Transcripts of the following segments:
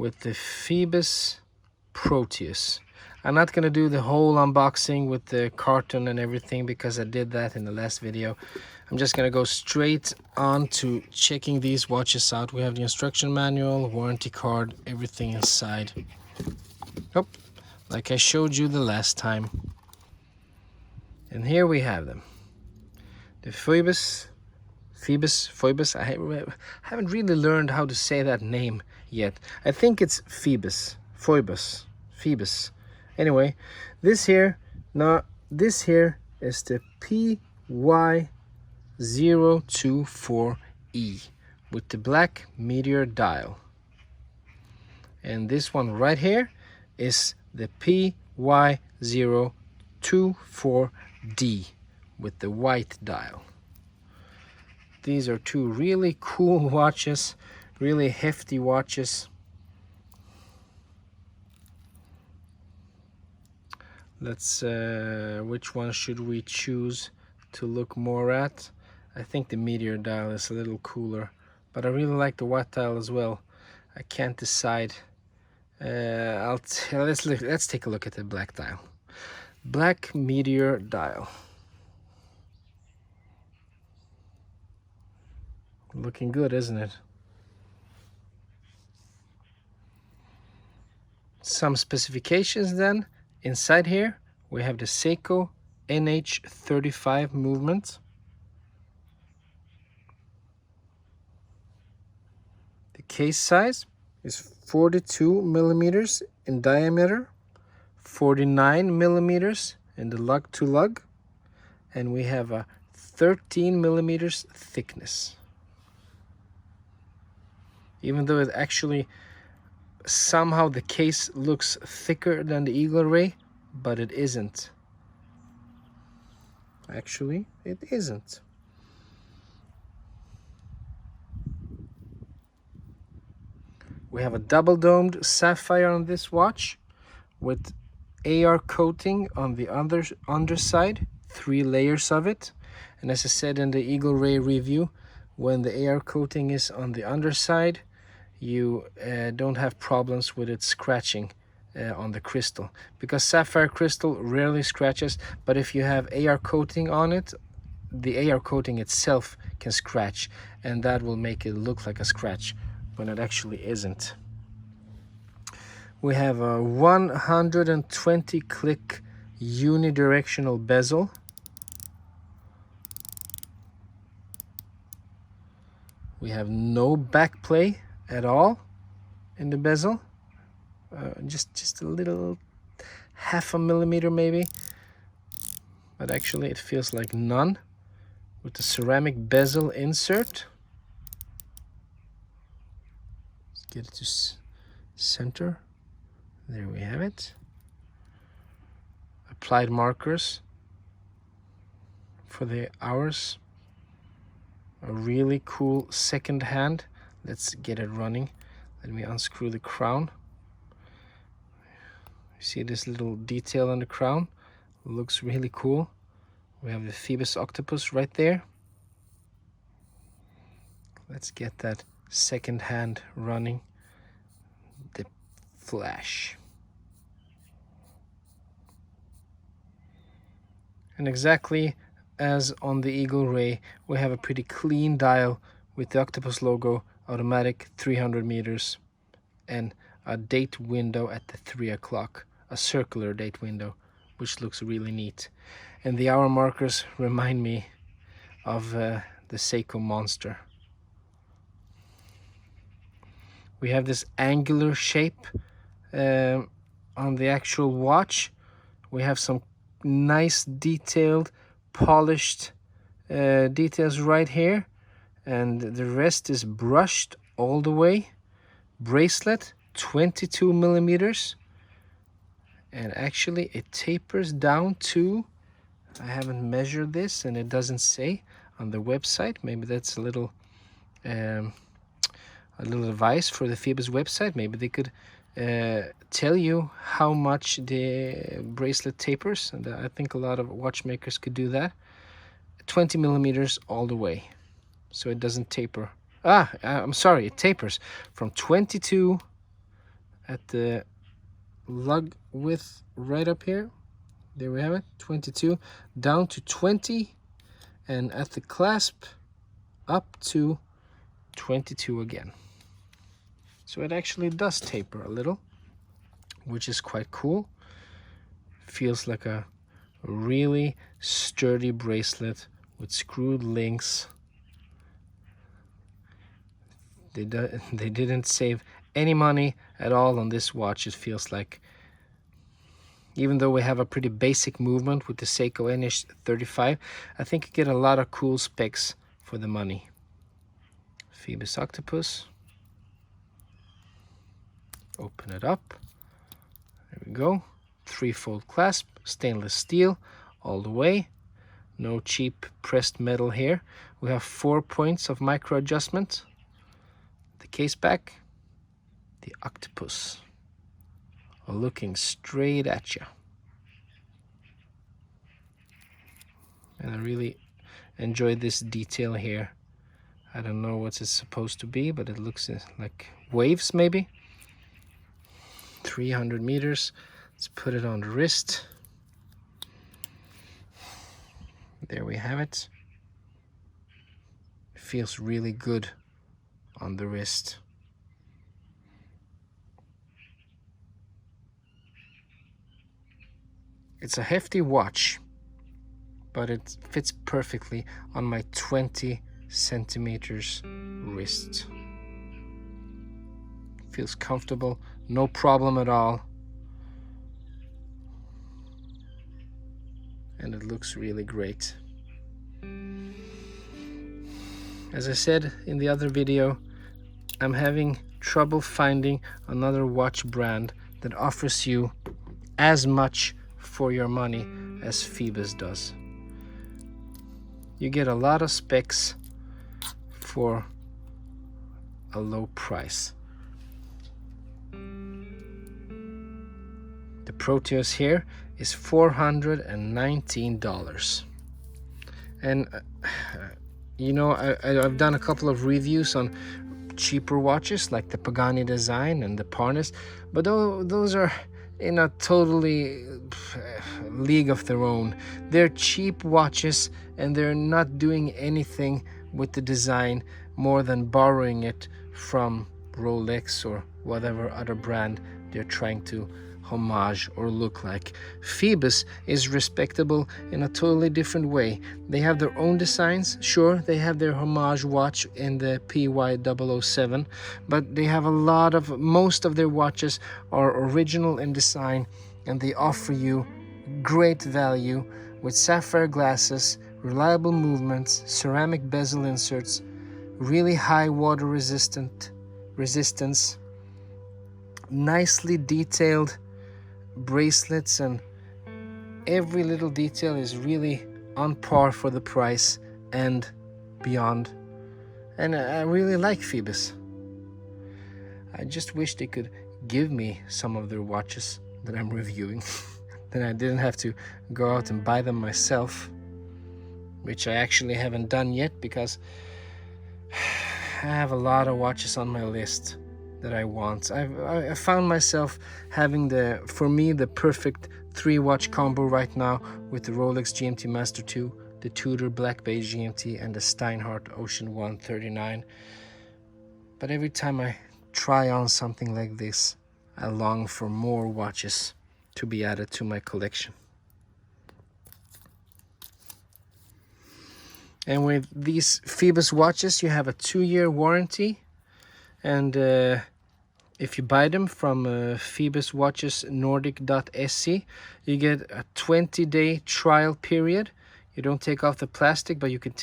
with the Phoibos Proteus. I'm not going to do the whole unboxing with the carton and everything because I did that in the last video. I'm just going to go straight on to checking these watches out. We have the instruction manual, warranty card, everything inside. Oh, like I showed you the last time. And here we have them. The Phoibos. I haven't really learned how to say that name yet. I think it's Phoibos. Phoibos. Anyway, this here is the PY024E with the black meteor dial. And this one right here is the PY024D with the white dial. These are two really cool watches, really hefty watches. Let's which one should we choose to look more at? I think the meteor dial is a little cooler, but I really like the white dial as well. I can't decide. Let's take a look at the black dial. Black meteor dial. Looking good, isn't it? Some specifications then. Inside here we have the Seiko NH35 movement. The case size is 42 millimeters in diameter, 49 millimeters in the lug to lug, and we have a 13 millimeters thickness. Even though it actually somehow the case looks thicker than the Eagle Ray, but it isn't. Actually, it isn't. We have a double domed sapphire on this watch with AR coating on the underside, 3 layers of it. And as I said in the Eagle Ray review, when the AR coating is on the underside, you don't have problems with it scratching on the crystal, because sapphire crystal rarely scratches, but if you have AR coating on it, the AR coating itself can scratch, and that will make it look like a scratch when it actually isn't. We have a 120 click unidirectional bezel. We have no back play at all in the bezel, just a little, half a millimeter maybe, but actually it feels like none, with the ceramic bezel insert. Let's get it to center. There we have it. Applied markers for the hours. A really cool second hand. Let's get it running. Let me unscrew the crown. You see this little detail on the crown? Looks really cool. We have the Phoibos octopus right there. Let's get that second hand running. The flash. And exactly as on the Eagle Ray, we have a pretty clean dial with the octopus logo, automatic 300 meters, and a date window at the 3 o'clock, a circular date window, which looks really neat. And the hour markers remind me of the Seiko Monster. We have this angular shape on the actual watch. We have some nice detailed, polished details right here, and the rest is brushed all the way. Bracelet 22 millimeters, and actually it tapers down to, I haven't measured this and it doesn't say on the website. Maybe that's a little advice for the Phoibos website. Maybe they could tell you how much the bracelet tapers, and I think a lot of watchmakers could do that. 20 millimeters all the way, so it doesn't taper. I'm sorry, it tapers from 22 at the lug width right up here. There we have it, 22 down to 20, and at the clasp up to 22 again. So it actually does taper a little, which is quite cool. Feels like a really sturdy bracelet with screwed links. They didn't save any money at all on this watch, it feels like. Even though we have a pretty basic movement with the Seiko NH35, I think you get a lot of cool specs for the money. Phoibos octopus. Open it up. There we go. 3-fold clasp, stainless steel all the way. No cheap pressed metal here. We have 4 points of micro adjustment. The case back, the octopus looking straight at you. And I really enjoy this detail here. I don't know what it's supposed to be, but it looks like waves maybe. 300 meters. Let's put it on the wrist. There we have it. It feels really good on the wrist. It's a hefty watch, but it fits perfectly on my 20 centimeters wrist. Feels comfortable, no problem at all. And it looks really great. As I said in the other video, I'm having trouble finding another watch brand that offers you as much for your money as Phoibos does. You get a lot of specs for a low price. The Proteus here is $419. And you know, I've done a couple of reviews on cheaper watches like the Pagani design and the Parnis, but those are in a totally league of their own. They're cheap watches and they're not doing anything with the design more than borrowing it from Rolex or whatever other brand they're trying to homage or look like. Phoibos is respectable in a totally different way. They have their own designs. Sure, they have their homage watch in the PY007, but they have most of their watches are original in design, and they offer you great value with sapphire glasses, reliable movements, ceramic bezel inserts, really high water resistance, nicely detailed bracelets, and every little detail is really on par for the price and beyond. And I really like Phoibos. I just wish they could give me some of their watches that I'm reviewing. Then I didn't have to go out and buy them myself, which I actually haven't done yet because I have a lot of watches on my list that I want. I found myself having for me the perfect 3-watch combo right now with the Rolex GMT Master 2, the Tudor Black Beige GMT, and the Steinhardt Ocean 139. But every time I try on something like this, I long for more watches to be added to my collection. And with these Phoibos watches, you have a 2-year warranty. And if you buy them from phoiboswatchesnordic.se, you get a 20-day trial period. You don't take off the plastic, but you can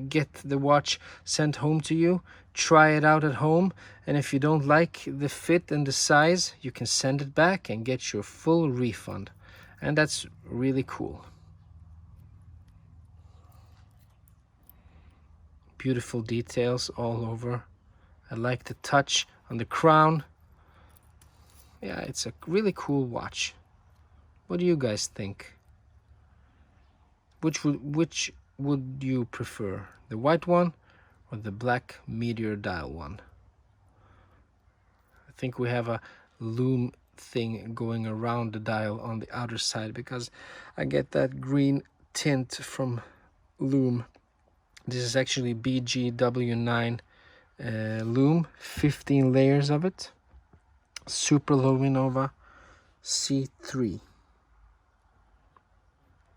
get the watch sent home to you, try it out at home, and if you don't like the fit and the size, you can send it back and get your full refund. And that's really cool. Beautiful details all over. I like the touch on the crown. Yeah, it's a really cool watch. What do you guys think? Which would you prefer? The white one or the black meteor dial one? I think we have a lume thing going around the dial on the outer side, because I get that green tint from lume. This is actually BGW9 lume, 15 layers of it. Super Luminova C3.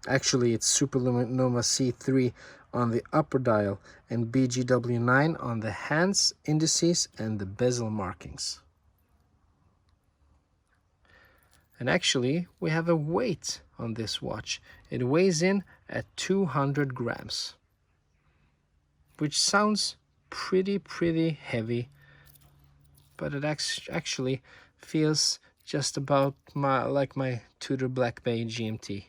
Actually, it's Super Luminova C3 on the upper dial and BGW9 on the hands, indices, and the bezel markings. And actually, we have a weight on this watch. It weighs in at 200 grams, which sounds pretty heavy, but it actually feels just about like my Tudor Black Bay GMT.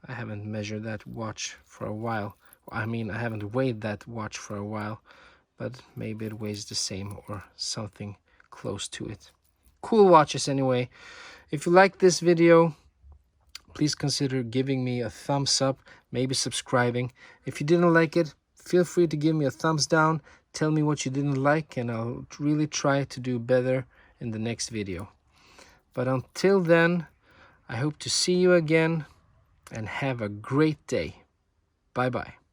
I haven't measured that watch for a while. I mean, I haven't weighed that watch for a while, but maybe it weighs the same or something close to it. Cool watches anyway. If you like this video, please consider giving me a thumbs up, maybe subscribing. If you didn't like it, feel free to give me a thumbs down. Tell me what you didn't like, and I'll really try to do better in the next video. But until then, I hope to see you again, and have a great day. Bye-bye.